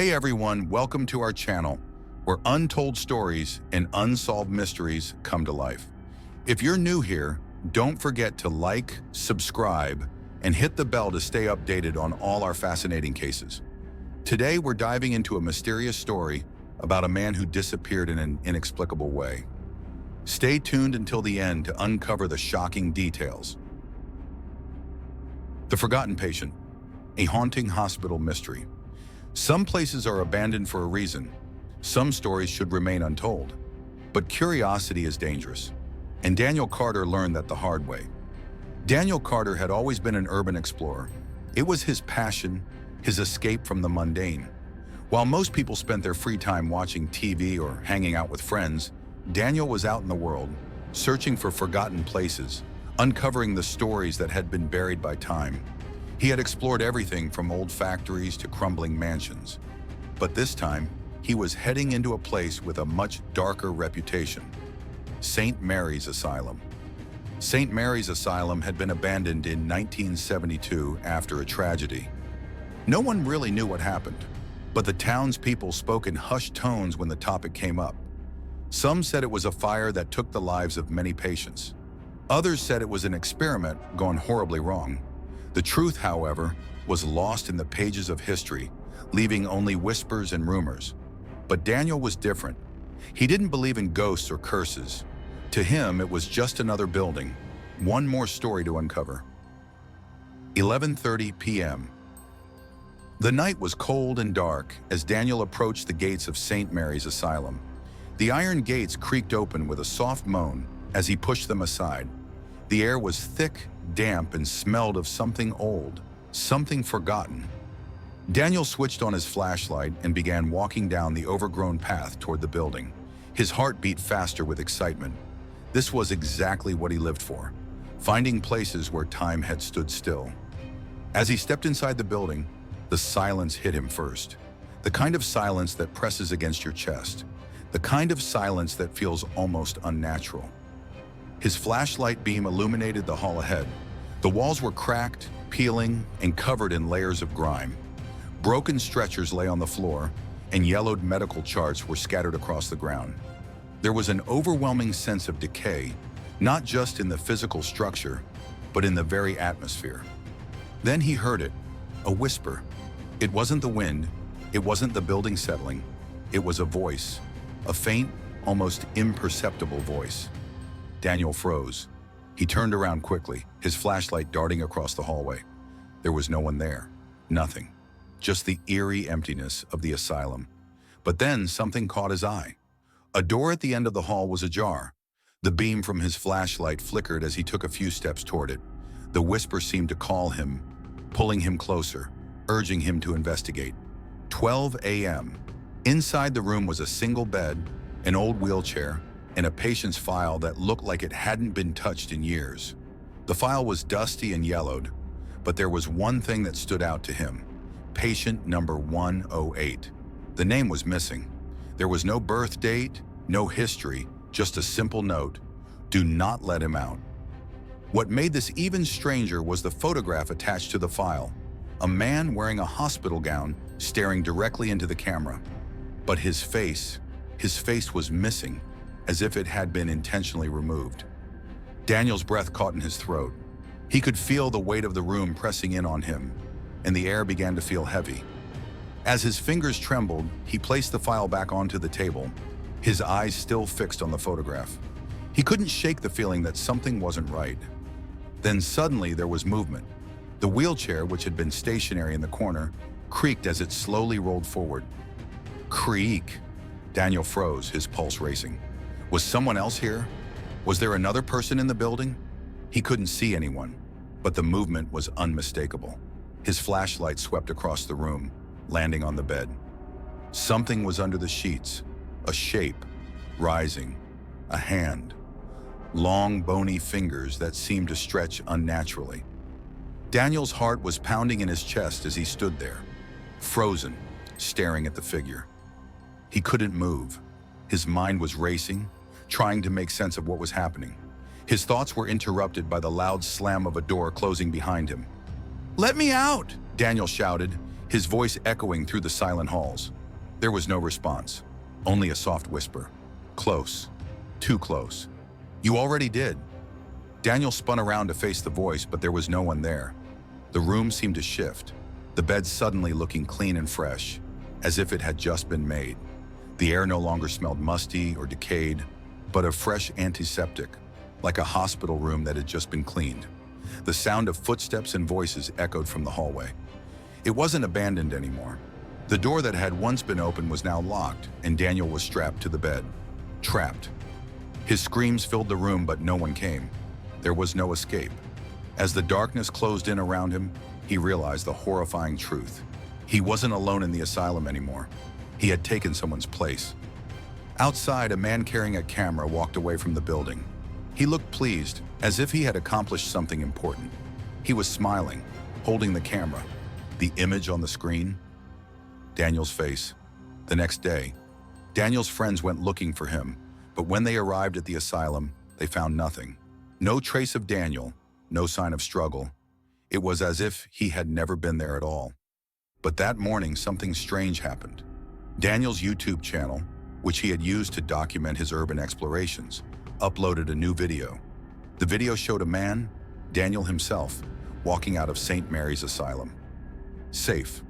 Hey everyone, welcome to our channel, where untold stories and unsolved mysteries come to life. If you're new here, don't forget to like, subscribe, and hit the bell to stay updated on all our fascinating cases. Today we're diving into a mysterious story about a man who disappeared in an inexplicable way. Stay tuned until the end to uncover the shocking details. The Forgotten Patient, a haunting hospital mystery. Some places are abandoned for a reason. Some stories should remain untold. But curiosity is dangerous, and Daniel Carter learned that the hard way. Daniel Carter had always been an urban explorer. It was his passion, his escape from the mundane. While most people spent their free time watching TV or hanging out with friends, Daniel was out in the world, searching for forgotten places, uncovering the stories that had been buried by time. He had explored everything from old factories to crumbling mansions. But this time, he was heading into a place with a much darker reputation: St. Mary's Asylum. St. Mary's Asylum had been abandoned in 1972 after a tragedy. No one really knew what happened, but the townspeople spoke in hushed tones when the topic came up. Some said it was a fire that took the lives of many patients. Others said it was an experiment gone horribly wrong. The truth, however, was lost in the pages of history, leaving only whispers and rumors. But Daniel was different. He didn't believe in ghosts or curses. To him, it was just another building, one more story to uncover. 11:30 p.m. The night was cold and dark as Daniel approached the gates of St. Mary's Asylum. The iron gates creaked open with a soft moan as he pushed them aside. The air was thick, damp, and smelled of something old, something forgotten. Daniel switched on his flashlight and began walking down the overgrown path toward the building. His heart beat faster with excitement. This was exactly what he lived for, finding places where time had stood still. As he stepped inside the building, the silence hit him first. The kind of silence that presses against your chest. The kind of silence that feels almost unnatural. His flashlight beam illuminated the hall ahead. The walls were cracked, peeling, and covered in layers of grime. Broken stretchers lay on the floor, and yellowed medical charts were scattered across the ground. There was an overwhelming sense of decay, not just in the physical structure, but in the very atmosphere. Then he heard it, a whisper. It wasn't the wind, it wasn't the building settling. It was a voice, a faint, almost imperceptible voice. Daniel froze. He turned around quickly, his flashlight darting across the hallway. There was no one there, nothing, just the eerie emptiness of the asylum. But then something caught his eye. A door at the end of the hall was ajar. The beam from his flashlight flickered as he took a few steps toward it. The whisper seemed to call him, pulling him closer, urging him to investigate. 12 a.m. Inside the room was a single bed, an old wheelchair, and a patient's file that looked like it hadn't been touched in years. The file was dusty and yellowed, but there was one thing that stood out to him: patient number 108. The name was missing. There was no birth date, no history, just a simple note: do not let him out. What made this even stranger was the photograph attached to the file. A man wearing a hospital gown, staring directly into the camera. But his face was missing, as if it had been intentionally removed. Daniel's breath caught in his throat. He could feel the weight of the room pressing in on him, and the air began to feel heavy. As his fingers trembled, he placed the file back onto the table, his eyes still fixed on the photograph. He couldn't shake the feeling that something wasn't right. Then suddenly there was movement. The wheelchair, which had been stationary in the corner, creaked as it slowly rolled forward. Creak! Daniel froze, his pulse racing. Was someone else here? Was there another person in the building? He couldn't see anyone, but the movement was unmistakable. His flashlight swept across the room, landing on the bed. Something was under the sheets, a shape, rising, a hand. Long, bony fingers that seemed to stretch unnaturally. Daniel's heart was pounding in his chest as he stood there, frozen, staring at the figure. He couldn't move. His mind was racing, trying to make sense of what was happening. His thoughts were interrupted by the loud slam of a door closing behind him. "Let me out!" Daniel shouted. his voice echoing through the silent halls. There was no response, only a soft whisper. Close. Too close. You already did. Daniel spun around to face the voice, but there was no one there. The room seemed to shift, the bed suddenly looking clean and fresh, as if it had just been made. The air no longer smelled musty or decayed, but of fresh antiseptic, like a hospital room that had just been cleaned. The sound of footsteps and voices echoed from the hallway. It wasn't abandoned anymore. The door that had once been open was now locked, and Daniel was strapped to the bed. Trapped. His screams filled the room, but no one came. There was no escape. As the darkness closed in around him, he realized the horrifying truth. He wasn't alone in the asylum anymore. He had taken someone's place. Outside, a man carrying a camera walked away from the building. He looked pleased, as if he had accomplished something important. He was smiling, holding the camera. The image on the screen? Daniel's face. The next day, Daniel's friends went looking for him, but when they arrived at the asylum, they found nothing. No trace of Daniel, no sign of struggle. It was as if he had never been there at all. But that morning, something strange happened. Daniel's YouTube channel, which he had used to document his urban explorations, uploaded a new video. The video showed a man, Daniel himself, walking out of St. Mary's Asylum. Safe,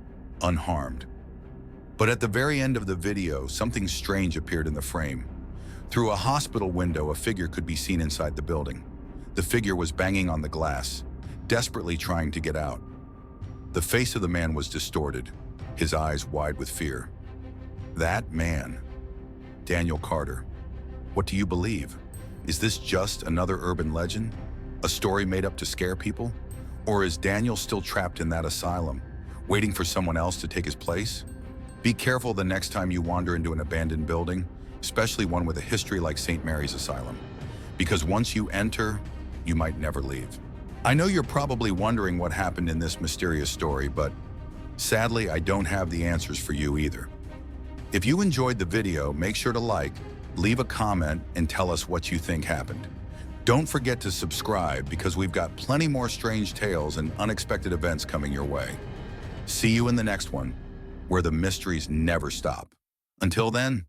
unharmed. But at the very end of the video, something strange appeared in the frame. Through a hospital window, a figure could be seen inside the building. The figure was banging on the glass, desperately trying to get out. The face of the man was distorted, his eyes wide with fear. That man, Daniel Carter. What do you believe? Is this just another urban legend? A story made up to scare people? Or is Daniel still trapped in that asylum, waiting for someone else to take his place? Be careful the next time you wander into an abandoned building, especially one with a history like St. Mary's Asylum. Because once you enter, you might never leave. I know you're probably wondering what happened in this mysterious story, but sadly, I don't have the answers for you either. If you enjoyed the video, make sure to like, leave a comment, and tell us what you think happened. Don't forget to subscribe because we've got plenty more strange tales and unexpected events coming your way. See you in the next one, where the mysteries never stop. Until then,